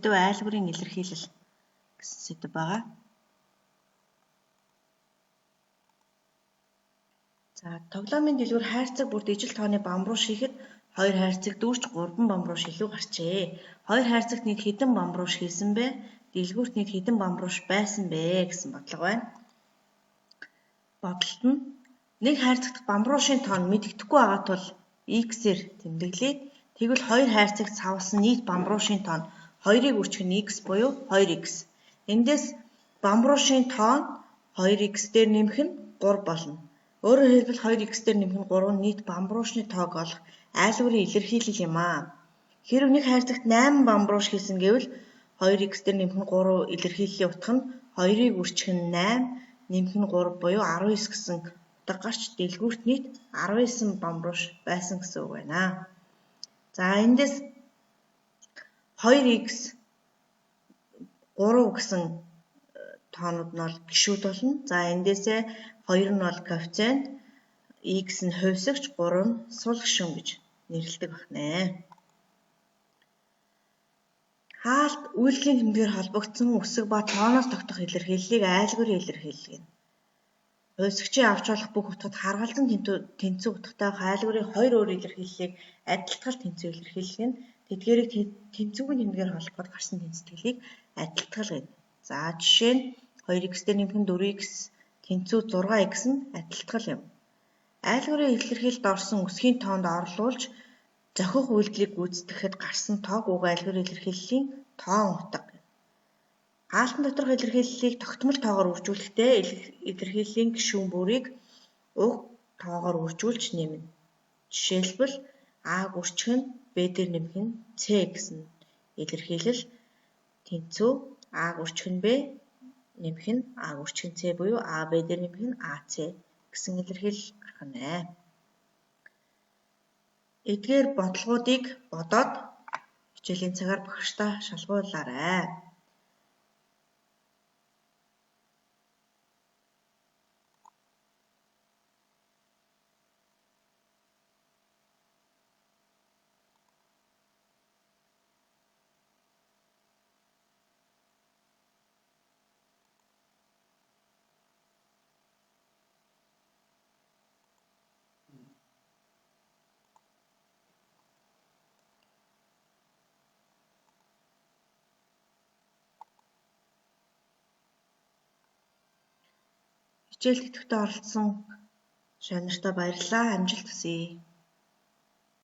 сэдв айлгуурын илэрхийлэл гэсэн сэдв байгаа. За тоглоомын дэлгүүр хайрцаг бүрд ижил тооны бам руу шихэд 2 хайрцаг дүүрч 3 бам руу шилүү гарчээ. 2 хайрцагт нийт хэдэн бам руу шийсэн бэ? Дэлгүүрт нийт хэдэн бам руу байсан бэ гэсэн бодлого байна. Бодлолт нь нэг хайрцагт бам руу шин тоон мэдэгдэхгүй байгаа тул x-ээр тэмдэглэе. Тэгвэл 2 хайрцагт савлсан нийт бам руу шин тоон 2-ыг үржих нь x буюу 2x. Эндээс бам руу шин тоон 2x дээр нэмэх нь 3 болно. Өөрөөр хэлбэл 2x дээр нэмэх нь 3 нийт бам руу шины тоог олох айлгуурын илэрхийлэл юм аа. Хэрэв нэг хайрцагт 8 бам руу шийсэн гэвэл 2x дээр нэмэх нь 3 илэрхийллийн утга нь 2-ыг үржих нь 8, нэмэх нь 3 буюу 19 гэсэн утга гарч дэлгүүрт нийт 19 бам руу байсан гэсэн үг байна. За эндээс 2x 3 гэсэн тоонууд нь бол гишүүд болно. За эндээсээ 2 нь бол коэффициент, x нь хувьсагч, 3 нь сул гишүүн гэж нэрлэдэг байна. Хаалт үйлдлийн тэмдгээр холбогдсон үсэг ба тооноос тогтох илэрхийллийг айлгуурын илэрхийлэл гэнэ. Хувьсагчийн авч болох бүх утгад харгалзан тэнцүү утгатай айлгуурын 2 өөр илэрхийллийг адилтгал тэнцүү илэрхийлэл гэнэ. Тэдгээрийг тэнцүүгийн тэмдгээр холбоход гарсан тэнцэтгэлийг адилтгал гэнэ. За жишээ нь 2x дээр нэмэх нь 4x тэнцүү 6x нь адилтгал юм. Айлгуурын илэрхийлэлд орсон үсгийн тоонд орлуулж зохих үйлдэлийг гүйцэтгэхэд гарсан тоог уг айлгуурын илэрхийллийн тоон утга. Хаалтан доторх илэрхийллийг тогтмол тоогоор үржүүлэхдээ илэрхийллийн гишүүн бүрийг уг тоогоор үржүүлж нэмнэ. Жишээлбэл А-г үржих нь Б дээр нэмэх нь С гэсэн илэрхийлэл тэнцүү А-г үржих нь Б нэмэх нь А-г үржих нь С буюу А-Б дээр нэмэх нь АС гэсэн илэрхийлэл гарах нь. Эдгээр бодлогуудыг бодоод хичээлийн цагаар багштай шалгуулаарай. Хичээл тэтгэврт оролцсон шавнартаа баярлалаа. Амжилт хүсье.